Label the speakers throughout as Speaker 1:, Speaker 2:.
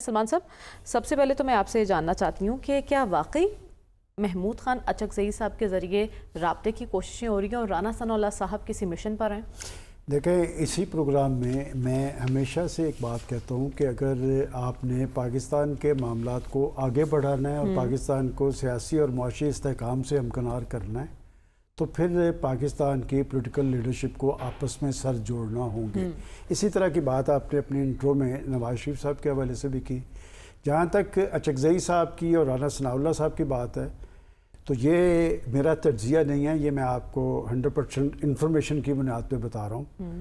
Speaker 1: سلمان صاحب، سب سے پہلے تو میں آپ سے جاننا چاہتی ہوں کہ کیا واقعی محمود خان اچکزئی صاحب کے ذریعے رابطے کی کوششیں ہو رہی ہیں اور رانا ثناء اللہ صاحب کسی مشن پر ہیں؟
Speaker 2: دیکھیں، اسی پروگرام میں ہمیشہ سے ایک بات کہتا ہوں کہ اگر آپ نے پاکستان کے معاملات کو آگے بڑھانا ہے اور پاکستان کو سیاسی اور معاشی استحکام سے ہمکنار کرنا ہے تو پھر پاکستان کی پولیٹیکل لیڈرشپ کو آپس میں سر جوڑنا ہوں گے۔ اسی طرح کی بات آپ نے اپنی انٹرو میں نواز شریف صاحب کے حوالے سے بھی کی۔ جہاں تک اچکزئی صاحب کی اور رانا ثناء اللہ صاحب کی بات ہے تو یہ میرا تجزیہ نہیں ہے، یہ میں آپ کو 100% انفارمیشن کی بنیاد پہ بتا رہا ہوں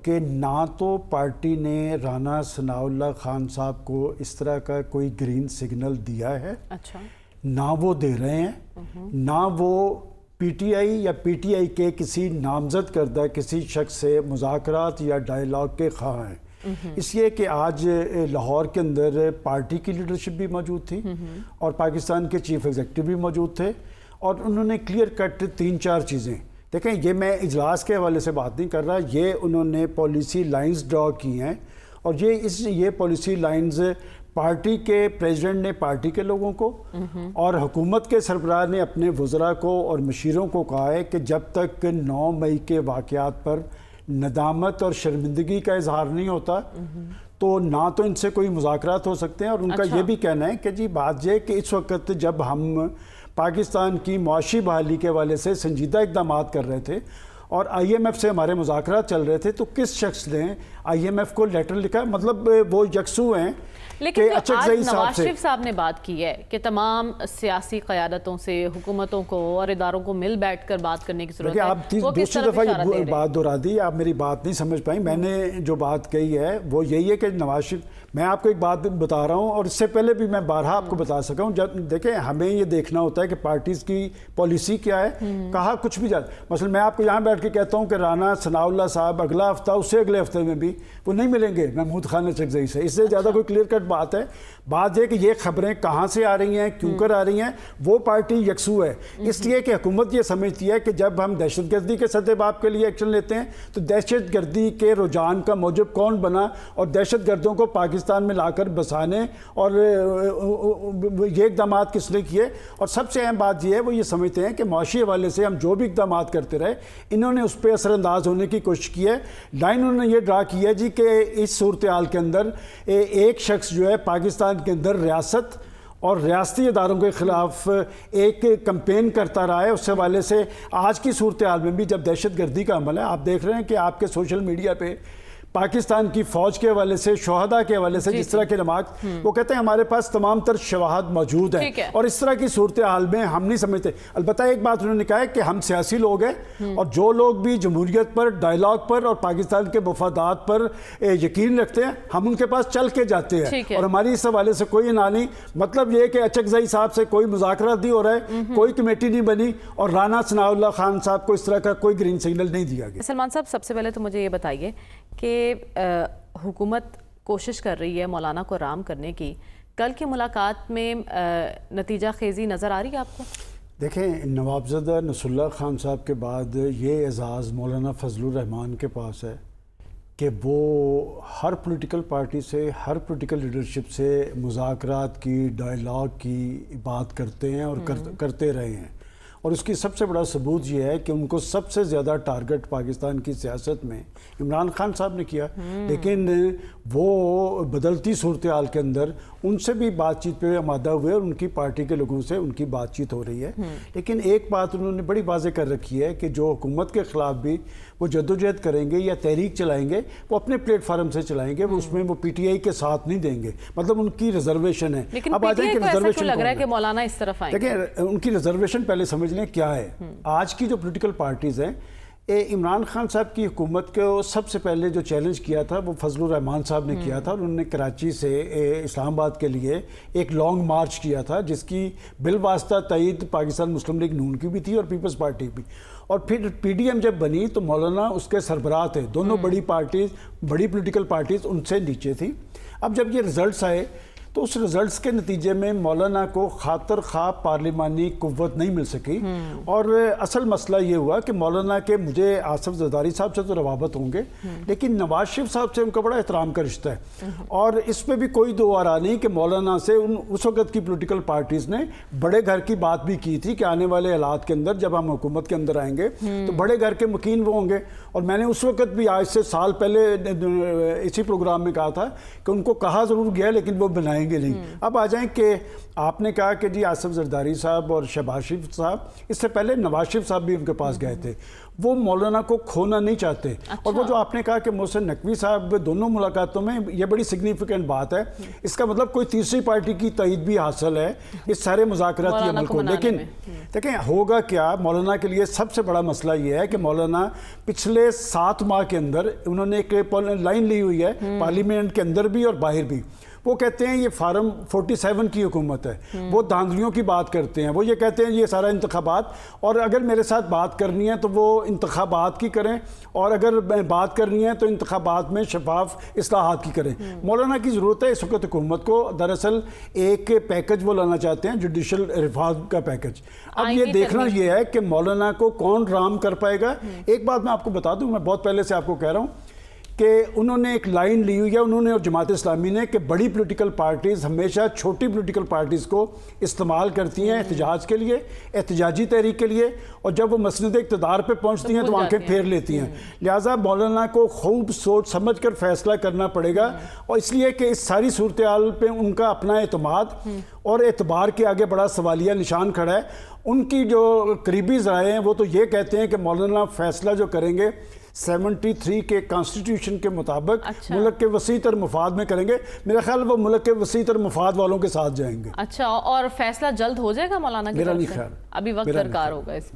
Speaker 2: کہ نہ تو پارٹی نے رانا ثناء اللہ خان صاحب کو اس طرح کا کوئی گرین سگنل دیا ہے، نہ وہ دے رہے ہیں، نہ وہ پی ٹی آئی یا پی ٹی آئی کے کسی نامزد کردہ کسی شخص سے مذاکرات یا ڈائیلاگ کے خواہاں ہیں۔ اس لیے کہ آج لاہور کے اندر پارٹی کی لیڈرشپ بھی موجود تھی اور پاکستان کے چیف ایگزیکٹو بھی موجود تھے اور انہوں نے کلیئر کٹ 3-4 چیزیں دیکھیں، یہ میں اجلاس کے حوالے سے بات نہیں کر رہا، یہ انہوں نے پالیسی لائنز ڈرا کی ہیں اور یہ پالیسی لائنز پارٹی کے پریزیڈنٹ نے پارٹی کے لوگوں کو اور حکومت کے سربراہ نے اپنے وزراء کو اور مشیروں کو کہا ہے کہ جب تک 9 مئی کے واقعات پر ندامت اور شرمندگی کا اظہار نہیں ہوتا تو نہ تو ان سے کوئی مذاکرات ہو سکتے ہیں، اور ان کا یہ بھی کہنا ہے کہ جی بات یہ کہ اس وقت جب ہم پاکستان کی معاشی بحالی کے حوالے سے سنجیدہ اقدامات کر رہے تھے اور آئی ایم ایف سے ہمارے مذاکرات چل رہے تھے تو کس شخص نے آئی ایم ایف کو لیٹر لکھا؟ مطلب وہ یکسو ہیں۔
Speaker 1: لیکن جو آج نواز شریف صاحب نے بات کی ہے کہ تمام سیاسی قیادتوں سے حکومتوں کو اور اداروں کو مل بیٹھ کر بات کرنے کی ضرورت ہے،
Speaker 2: آپ دوسری دفعہ یہ بات دہرا دی، آپ میری بات نہیں سمجھ پائیں۔ میں نے جو بات کہی ہے وہ یہی ہے کہ نواز شریف، میں آپ کو ایک بات بتا رہا ہوں اور اس سے پہلے بھی میں بارہا آپ کو بتا سکا ہوں، جب دیکھیں ہمیں یہ دیکھنا ہوتا ہے کہ پارٹیز کی پالیسی کیا ہے، کہا کچھ بھی جاتا۔ مثلا میں آپ کو یہاں بیٹھ کے کہتا ہوں کہ رانا ثناء اللہ صاحب اگلا ہفتہ اس سے اگلے ہفتے میں بھی وہ نہیں ملیں گے محمود خان اچکزئی سے، اس سے زیادہ کوئی کلیئر کٹ بات ہے۔ بات یہ کہ یہ خبریں کہاں سے آ رہی ہیں، کیوں کر آ رہی ہیں، وہ پارٹی یکسو ہے، اس لیے کہ حکومت یہ سمجھتی ہے کہ جب ہم دہشت گردی کے سطح باب کے لیے ایکشن لیتے ہیں تو دہشت گردی کے رجحان کا موجب کون بنا اور دہشت گردوں کو پاکستان میں لا کر بسانے اور یہ اقدامات کس نے کیے، اور سب سے اہم بات یہ ہے وہ یہ سمجھتے ہیں کہ معاشی حوالے سے ہم جو بھی اقدامات کرتے رہے انہوں نے اس پہ اثر انداز ہونے کی کوشش کی ہے۔ لائن انہوں نے یہ ڈرا کی ہے جی کہ اس صورتحال کے اندر ایک شخص جو ہے پاکستان کے اندر ریاست اور ریاستی اداروں کے خلاف ایک کمپین کرتا رہا ہے۔ اس حوالے سے آج کی صورتحال میں بھی جب دہشت گردی کا عمل ہے، آپ دیکھ رہے ہیں کہ آپ کے سوشل میڈیا پہ پاکستان کی فوج کے حوالے سے، شہداء کے حوالے سے جس طرح کے نماز، وہ کہتے ہیں ہمارے پاس تمام تر شواہد موجود ہیں، اور اس طرح کی صورتحال میں ہم نہیں سمجھتے۔ البتہ ایک بات انہوں نے کہا ہے کہ ہم سیاسی لوگ ہیں اور جو لوگ بھی جمہوریت پر، ڈائیلاگ پر اور پاکستان کے مفادات پر یقین رکھتے ہیں ہم ان کے پاس چل کے جاتے ہیں اور ہماری اس حوالے سے کوئی نہ نہیں۔ مطلب یہ کہ اچکزئی صاحب سے کوئی مذاکرات نہیں ہو رہا ہے، کوئی کمیٹی نہیں بنی اور رانا ثناء اللہ خان صاحب کو اس طرح کا کوئی گرین سگنل نہیں دیا گیا۔
Speaker 1: سلمان صاحب، سب سے پہلے تو مجھے یہ بتائیے کہ حکومت کوشش کر رہی ہے مولانا کو رام کرنے کی، کل کی ملاقات میں نتیجہ خیزی نظر آ رہی ہے آپ کو؟
Speaker 2: دیکھیں، نوابزدہ نصر اللہ خان صاحب کے بعد یہ اعزاز مولانا فضل الرحمان کے پاس ہے کہ وہ ہر پولیٹیکل پارٹی سے، ہر پولیٹیکل لیڈرشپ سے مذاکرات کی، ڈائیلاگ کی بات کرتے ہیں اور کرتے رہے ہیں، اور اس کی سب سے بڑا ثبوت یہ ہے کہ ان کو سب سے زیادہ ٹارگٹ پاکستان کی سیاست میں عمران خان صاحب نے کیا، لیکن وہ بدلتی صورتحال کے اندر ان سے بھی بات چیت پہ آمادہ ہوئے اور ان کی پارٹی کے لوگوں سے ان کی بات چیت ہو رہی ہے۔ لیکن ایک بات انہوں نے بڑی واضح کر رکھی ہے کہ جو حکومت کے خلاف بھی وہ جدوجہد کریں گے یا تحریک چلائیں گے وہ اپنے پلیٹ فارم سے چلائیں گے، وہ اس میں وہ پی ٹی آئی کے ساتھ نہیں دیں گے، مطلب ان کی ریزرویشن ہے۔
Speaker 1: لیکن پی ٹی آئی کو ایسا کیوں لگ رہا ہے کہ مولانا اس طرف آئیں گے؟
Speaker 2: دیکھیں، ان کی ریزرویشن پہلے سمجھ لیں کیا ہے۔ آج کی جو پولیٹیکل پارٹیز ہیں، عمران خان صاحب کی حکومت کو سب سے پہلے جو چیلنج کیا تھا وہ فضل الرحمان صاحب نے کیا تھا، اور انہوں نے کراچی سے اسلام آباد کے لیے ایک لانگ مارچ کیا تھا جس کی بالواسطہ تائید پاکستان مسلم لیگ نون کی بھی تھی اور پیپلز پارٹی بھی، اور پھر پی ڈی ایم جب بنی تو مولانا اس کے سربراہ تھے، دونوں بڑی پارٹیز، بڑی پولیٹیکل پارٹیز ان سے نیچے تھی۔ اب جب یہ رزلٹس آئے تو اس رزلٹس کے نتیجے میں مولانا کو خاطر خواہ پارلیمانی قوت نہیں مل سکی، اور اصل مسئلہ یہ ہوا کہ مولانا کے مجھے آصف زرداری صاحب سے تو روابط ہوں گے، لیکن نواز شریف صاحب سے ان کا بڑا احترام کا رشتہ ہے، اور اس پہ بھی کوئی دو آرا نہیں کہ مولانا سے اس وقت کی پولیٹیکل پارٹیز نے بڑے گھر کی بات بھی کی تھی کہ آنے والے حالات کے اندر جب ہم حکومت کے اندر آئیں گے تو بڑے گھر کے مکین وہ ہوں گے، اور میں نے اس وقت بھی آج سے سال پہلے اسی پروگرام میں کہا تھا کہ ان کو کہا ضرور گیا لیکن وہ بنائیں گے نہیں۔ اب آ جائیں کہ آپ نے کہا کہ جی آصف زرداری صاحب اور شہباز شریف صاحب، اس سے پہلے نواز شریف صاحب بھی ان کے پاس گئے تھے، وہ مولانا کو کھونا نہیں چاہتے، اور وہ جو آپ نے کہا کہ محسن نقوی صاحب دونوں ملاقاتوں میں، یہ بڑی سگنیفیکنٹ بات ہے، اس کا مطلب کوئی تیسری پارٹی کی تائید بھی حاصل ہے اس سارے مذاکراتی عمل کو۔ لیکن دیکھیں ہوگا کیا، مولانا کے لیے سب سے بڑا مسئلہ یہ ہے کہ مولانا پچھلے 7 ماہ کے اندر انہوں نے ایک لائن لی ہوئی ہے پارلیمنٹ کے اندر بھی اور باہر بھی، وہ کہتے ہیں یہ فارم 47 کی حکومت ہے، وہ دھاندلیوں کی بات کرتے ہیں، وہ یہ کہتے ہیں یہ سارا انتخابات، اور اگر میرے ساتھ بات کرنی ہے تو وہ انتخابات کی کریں، اور اگر بات کرنی ہے تو انتخابات میں شفاف اصلاحات کی کریں۔ مولانا کی ضرورت ہے اس وقت حکومت کو، دراصل ایک پیکج وہ لانا چاہتے ہیں، جوڈیشل ریفارم کا پیکج۔ اب یہ دیکھنا یہ ہے کہ مولانا کو کون رام کر پائے گا۔ ایک بات میں آپ کو بتا دوں، میں بہت پہلے سے آپ کو کہہ رہا ہوں کہ انہوں نے ایک لائن لی ہوئی ہے، انہوں نے اور جماعت اسلامی نے، کہ بڑی پولیٹیکل پارٹیز ہمیشہ چھوٹی پولیٹیکل پارٹیز کو استعمال کرتی ہیں احتجاج کے لیے، احتجاجی تحریک کے لیے، اور جب وہ مسند اقتدار پہ پہنچتی ہیں تو آنکھیں پھیر لیتی ہیں۔ لہٰذا مولانا کو خوب سوچ سمجھ کر فیصلہ کرنا پڑے گا، اور اس لیے کہ اس ساری صورتحال پہ ان کا اپنا اعتماد اور اعتبار کے آگے بڑا سوالیہ نشان کھڑا ہے۔ ان کی جو قریبی ذرائع ہیں وہ تو یہ کہتے ہیں کہ مولانا فیصلہ جو کریں گے 73 کے کانسٹیٹیوشن کے مطابق ملک کے وسیع تر مفاد میں کریں گے۔ میرا خیال وہ ملک کے وسیع تر مفاد والوں کے ساتھ جائیں گے۔
Speaker 1: اچھا، اور فیصلہ جلد ہو جائے گا مولانا کی طرف سے؟
Speaker 2: میرا نہیں خیال،
Speaker 1: ابھی وقت درکار ہوگا اس میں۔